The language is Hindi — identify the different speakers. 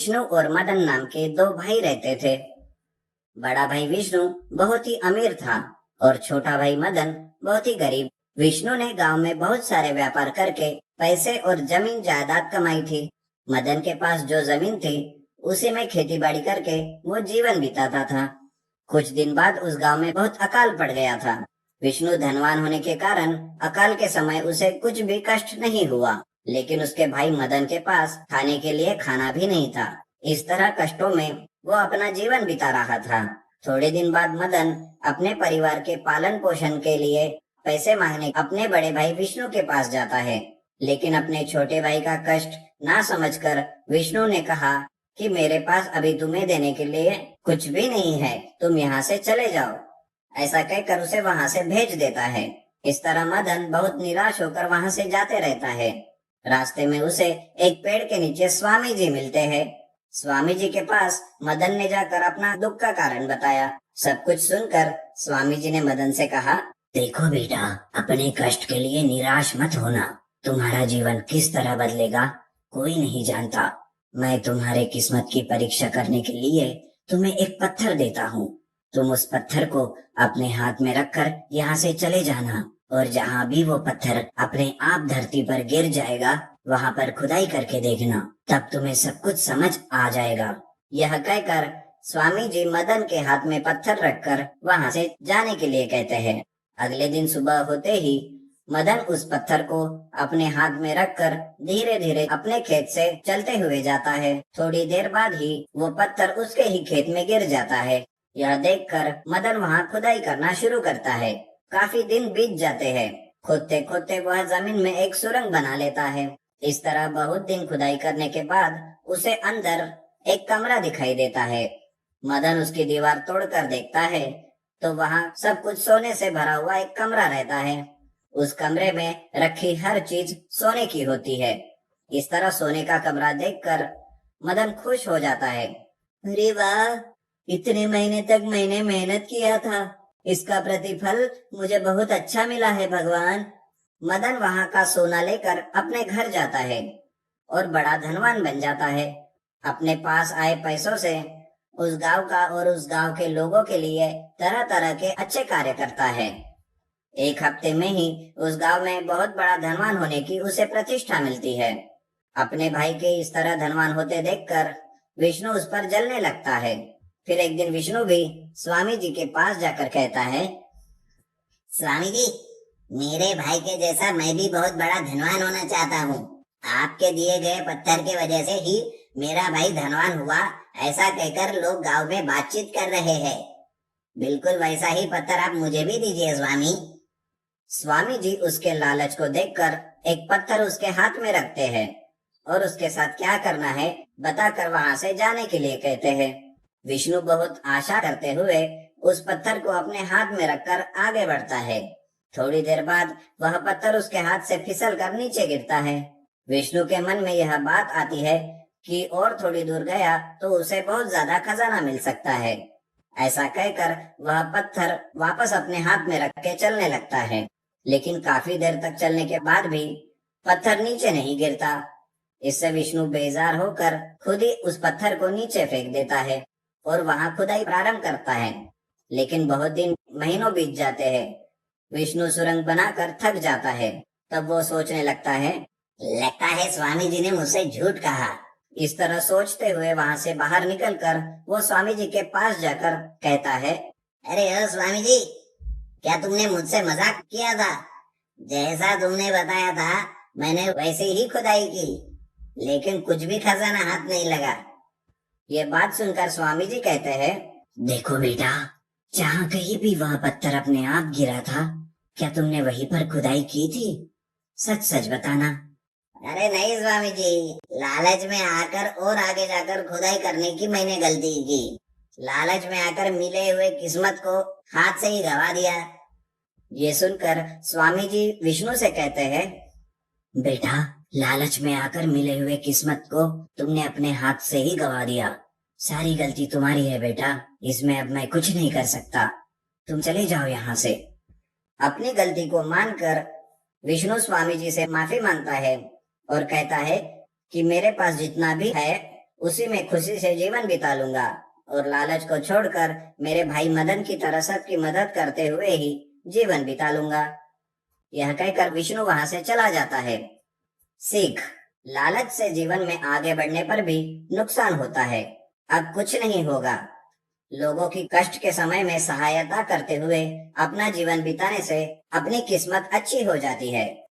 Speaker 1: विष्णु और मदन नाम के दो भाई रहते थे। बड़ा भाई विष्णु बहुत ही अमीर था और छोटा भाई मदन बहुत ही गरीब। विष्णु ने गांव में बहुत सारे व्यापार करके पैसे और जमीन जायदाद कमाई थी। मदन के पास जो जमीन थी उसी में खेती बाड़ी करके वो जीवन बिताता था। कुछ दिन बाद उस गांव में बहुत अकाल पड़ गया था। विष्णु धनवान होने के कारण अकाल के समय उसे कुछ भी कष्ट नहीं हुआ, लेकिन उसके भाई मदन के पास खाने के लिए खाना भी नहीं था। इस तरह कष्टों में वो अपना जीवन बिता रहा था। थोड़े दिन बाद मदन अपने परिवार के पालन पोषण के लिए पैसे मांगने अपने बड़े भाई विष्णु के पास जाता है, लेकिन अपने छोटे भाई का कष्ट ना समझकर विष्णु ने कहा कि मेरे पास अभी तुम्हें देने के लिए कुछ भी नहीं है, तुम यहाँ से चले जाओ। ऐसा कहकर उसे वहाँ से भेज देता है। इस तरह मदन बहुत निराश होकर वहाँ से जाते रहता है। रास्ते में उसे एक पेड़ के नीचे स्वामी जी मिलते हैं। स्वामी जी के पास मदन ने जाकर अपना दुख का कारण बताया। सब कुछ सुनकर स्वामी जी ने मदन से कहा, देखो बेटा, अपने कष्ट के लिए निराश मत होना। तुम्हारा जीवन किस तरह बदलेगा कोई नहीं जानता। मैं तुम्हारे किस्मत की परीक्षा करने के लिए तुम्हें एक पत्थर देता हूँ। तुम उस पत्थर को अपने हाथ में रखकर यहाँ से चले जाना, और जहाँ भी वो पत्थर अपने आप धरती पर गिर जाएगा वहाँ पर खुदाई करके देखना, तब तुम्हें सब कुछ समझ आ जाएगा। यह कहकर स्वामी जी मदन के हाथ में पत्थर रखकर वहाँ से जाने के लिए कहते हैं। अगले दिन सुबह होते ही मदन उस पत्थर को अपने हाथ में रखकर धीरे धीरे अपने खेत से चलते हुए जाता है। थोड़ी देर बाद ही वो पत्थर उसके ही खेत में गिर जाता है। यह देखकर मदन वहाँ खुदाई करना शुरू करता है। काफी दिन बीत जाते हैं। खोदते खोदते वह जमीन में एक सुरंग बना लेता है। इस तरह बहुत दिन खुदाई करने के बाद उसे अंदर एक कमरा दिखाई देता है। मदन उसकी दीवार तोड़कर देखता है तो वहाँ सब कुछ सोने से भरा हुआ एक कमरा रहता है। उस कमरे में रखी हर चीज सोने की होती है। इस तरह सोने का कमरा देखकर मदन खुश हो जाता है। अरे वाह, इतने महीने तक मैंने मेहनत किया था, इसका प्रतिफल मुझे बहुत अच्छा मिला है भगवान। मदन वहाँ का सोना लेकर अपने घर जाता है और बड़ा धनवान बन जाता है। अपने पास आए पैसों से उस गांव का और उस गांव के लोगों के लिए तरह तरह के अच्छे कार्य करता है। एक हफ्ते में ही उस गांव में बहुत बड़ा धनवान होने की उसे प्रतिष्ठा मिलती है। अपने भाई के इस तरह धनवान होते देखकर विष्णु उस पर जलने लगता है। फिर एक दिन विष्णु भी स्वामी जी के पास जाकर कहता है, स्वामी जी, मेरे भाई के जैसा मैं भी बहुत बड़ा धनवान होना चाहता हूँ। आपके दिए गए पत्थर की वजह से ही मेरा भाई धनवान हुआ, ऐसा कहकर लोग गांव में बातचीत कर रहे हैं। बिल्कुल वैसा ही पत्थर आप मुझे भी दीजिए स्वामी। स्वामी जी उसके लालच को देखकर एक पत्थर उसके हाथ में रखते हैं और उसके साथ क्या करना है बताकर वहां से जाने के लिए कहते हैं। विष्णु बहुत आशा करते हुए उस पत्थर को अपने हाथ में रखकर आगे बढ़ता है। थोड़ी देर बाद वह पत्थर उसके हाथ से फिसल कर नीचे गिरता है। विष्णु के मन में यह बात आती है कि और थोड़ी दूर गया तो उसे बहुत ज्यादा खजाना मिल सकता है। ऐसा कहकर वह पत्थर वापस अपने हाथ में रख के चलने लगता है, लेकिन काफी देर तक चलने के बाद भी पत्थर नीचे नहीं गिरता। इससे विष्णु बेजार होकर खुद ही उस पत्थर को नीचे फेंक देता है और वहां खुदाई प्रारंभ करता है। लेकिन बहुत दिन महीनों बीत जाते हैं। विष्णु सुरंग बनाकर थक जाता है। तब वो सोचने लगता है, लगता है स्वामी जी ने मुझसे झूठ कहा। इस तरह सोचते हुए वहां से बाहर निकलकर वो स्वामी जी के पास जाकर कहता है, अरे ओ स्वामी जी, क्या तुमने मुझसे मजाक किया था? जैसा तुमने बताया था मैंने वैसे ही खुदाई की, लेकिन कुछ भी खजाना हाथ नहीं लगा। ये बात सुनकर स्वामी जी कहते हैं, देखो बेटा, जहाँ कहीं भी वह पत्थर अपने आप गिरा था, क्या तुमने वहीं पर खुदाई की थी? सच सच बताना। अरे नहीं स्वामी जी, लालच में आकर और आगे जाकर खुदाई करने की मैंने गलती की। लालच में आकर मिले हुए किस्मत को हाथ से ही गवा दिया। ये सुनकर स्वामी जी विष्णु से कहते हैं, बेटा, लालच में आकर मिले हुए किस्मत को तुमने अपने हाथ से ही गवा दिया। सारी गलती तुम्हारी है बेटा, इसमें अब मैं कुछ नहीं कर सकता। तुम चले जाओ यहाँ से। अपनी गलती को मानकर विष्णु स्वामी जी से माफी मांगता है और कहता है कि मेरे पास जितना भी है उसी में खुशी से जीवन बिता लूंगा और लालच को छोड़कर मेरे भाई मदन की तरह सबकी मदद करते हुए ही जीवन बिता लूंगा। यह कहकर विष्णु वहां से चला जाता है। सीख, लालच से जीवन में आगे बढ़ने पर भी नुकसान होता है। अब कुछ नहीं होगा। लोगों की कष्ट के समय में सहायता करते हुए अपना जीवन बिताने से अपनी किस्मत अच्छी हो जाती है।